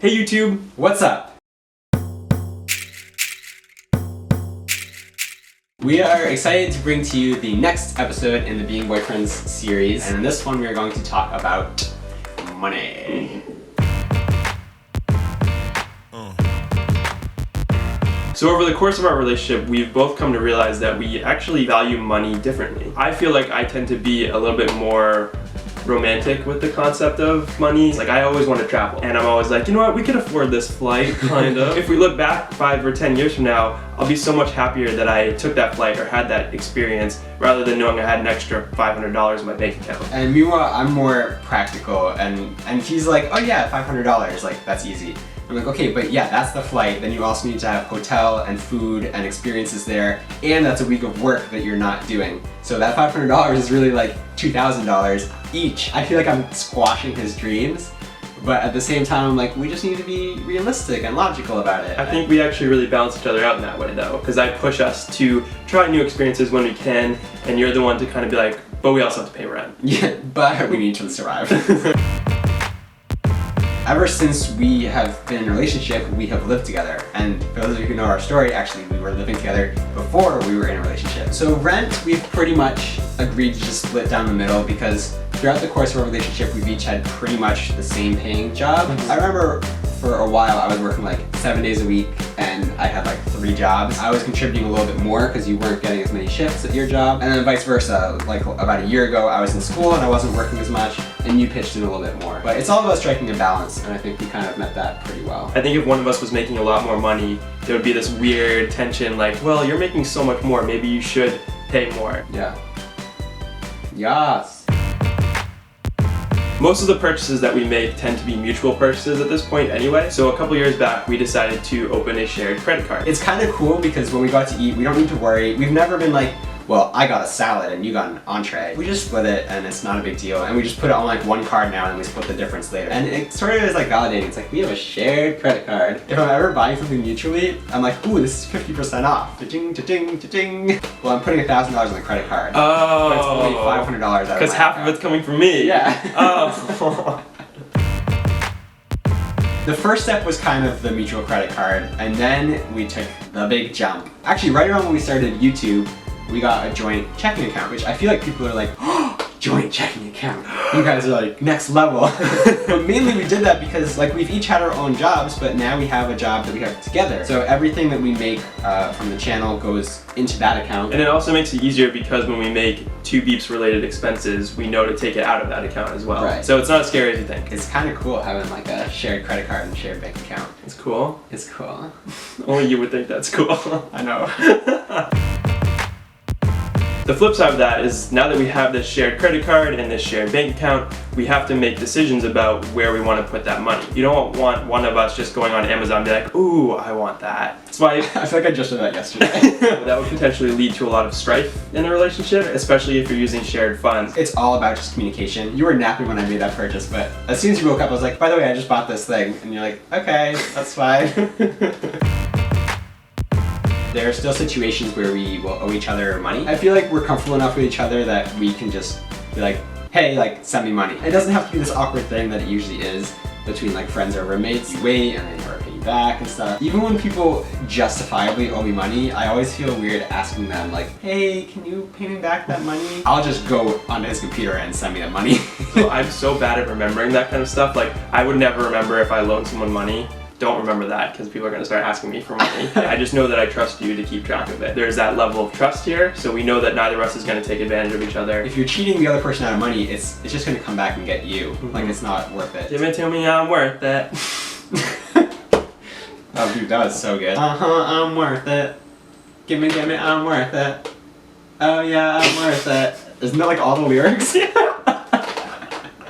Hey YouTube, what's up? We are excited to bring to you the next episode in the Being Boyfriends series, and in this one we are going to talk about money. So over the course of our relationship, we've both come to realize that we actually value money differently. I feel like I tend to be a little bit more romantic with the concept of money. Like, I always want to travel, and I'm always like, you know what, we could afford this flight, kind of. If we look back 5 or 10 years from now, I'll be so much happier that I took that flight or had that experience rather than knowing I had an extra $500 in my bank account. And meanwhile, I'm more practical, and he's like, oh yeah, $500, like, that's easy. I'm like, okay, but yeah, that's the flight. Then you also need to have hotel and food and experiences there, and that's a week of work that you're not doing. So that $500 is really like $2,000 each. I feel like I'm squashing his dreams, but at the same time, I'm like, we just need to be realistic and logical about it. I think we actually really balance each other out in that way, though, because I push us to try new experiences when we can, and you're the one to kind of be like, but we also have to pay rent. Yeah, but we need to survive. Ever since we have been in a relationship, we have lived together. And for those of you who know our story, actually we were living together before we were in a relationship. So rent, we've pretty much agreed to just split down the middle because throughout the course of our relationship, we've each had pretty much the same paying job. I remember for a while I was working like 7 days a week and I had like 3 jobs. I was contributing a little bit more because you weren't getting as many shifts at your job. And then vice versa. Like about a year ago, I was in school and I wasn't working as much and you pitched in a little bit more. But it's all about striking a balance, and I think we kind of met that pretty well. I think if one of us was making a lot more money, there would be this weird tension like, well, you're making so much more, maybe you should pay more. Yeah. Yes. Most of the purchases that we make tend to be mutual purchases at this point anyway, so a couple years back we decided to open a shared credit card. It's kind of cool because when we go out to eat, we don't need to worry. We've never been like, well, I got a salad and you got an entree. We just split it and it's not a big deal, and we just put it on like one card now and we split the difference later. And it sort of is like validating. It's like, we have a shared credit card. If I'm ever buying something mutually, I'm like, ooh, this is 50% off. Cha-ching, cha-ching, cha-ching. Well, I'm putting $1,000 on the credit card. Oh. But it's only $500 out of because half of it's coming from me. Yeah. Oh. The first step was kind of the mutual credit card, and then we took the big jump. Actually, right around when we started YouTube, we got a joint checking account, which I feel like people are like, oh, joint checking account. You guys are like next level. But mainly we did that because like we've each had our own jobs, but now we have a job that we have together. So everything that we make from the channel goes into that account. And it also makes it easier because when we make 2 Beeps related expenses, we know to take it out of that account as well. Right. So it's not as scary as you think. It's kind of cool having like a shared credit card and shared bank account. It's cool. It's cool. Only you would think that's cool. I know. The flip side of that is now that we have this shared credit card and this shared bank account, we have to make decisions about where we want to put that money. You don't want one of us just going on Amazon and be like, ooh, I want that. That's why I feel like I just did that yesterday. that would potentially lead to a lot of strife in a relationship, especially if you're using shared funds. It's all about just communication. You were napping when I made that purchase, but as soon as you woke up, I was like, by the way, I just bought this thing. And you're like, okay, that's fine. There are still situations where we will owe each other money. I feel like we're comfortable enough with each other that we can just be like, hey, like, send me money. It doesn't have to be this awkward thing that it usually is between like friends or roommates. You wait and then you gotta pay you back and stuff. Even when people justifiably owe me money, I always feel weird asking them like, hey, can you pay me back that money? I'll just go onto his computer and send me the money. So I'm so bad at remembering that kind of stuff. Like, I would never remember if I loaned someone money. Don't remember that because people are going to start asking me for money. I just know that I trust you to keep track of it. There's that level of trust here, so we know that neither of us is going to take advantage of each other. If you're cheating the other person out of money, it's just going to come back and get you. Mm-hmm. Like, it's not worth it. Give it to me, I'm worth it. Oh, dude, that was so good. I'm worth it. Give me, I'm worth it. Oh yeah, I'm worth it. Isn't that like all the lyrics?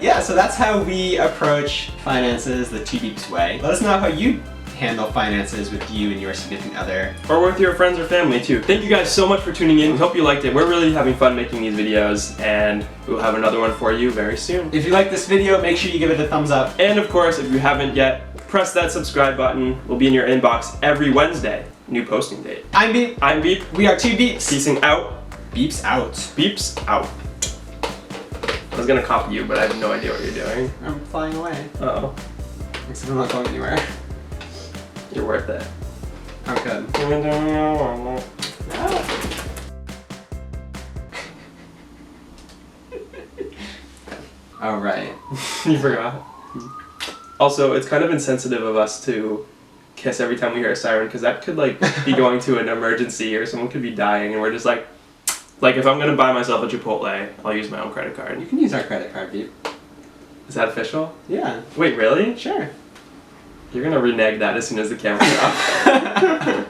Yeah, so that's how we approach finances the 2 Beeps way. Let us know how you handle finances with you and your significant other. Or with your friends or family too. Thank you guys so much for tuning in. We hope you liked it. We're really having fun making these videos, and we'll have another one for you very soon. If you like this video, make sure you give it a thumbs up. And of course, if you haven't yet, press that subscribe button. We'll be in your inbox every Wednesday. New posting date. I'm Beep. I'm Beep. We are 2 Beeps. Peacing out. Beeps out. Beeps out. I was gonna copy you, but I have no idea what you're doing. I'm flying away. Uh-oh. Except I'm not going anywhere. You're worth it. I'm good. All right. You forgot. Also, it's kind of insensitive of us to kiss every time we hear a siren because that could like be going to an emergency or someone could be dying and we're just like if I'm gonna buy myself a Chipotle, I'll use my own credit card. You can use our credit card, Pete. Is that official? Yeah. Wait, really? Sure. You're gonna renege that as soon as the camera's off.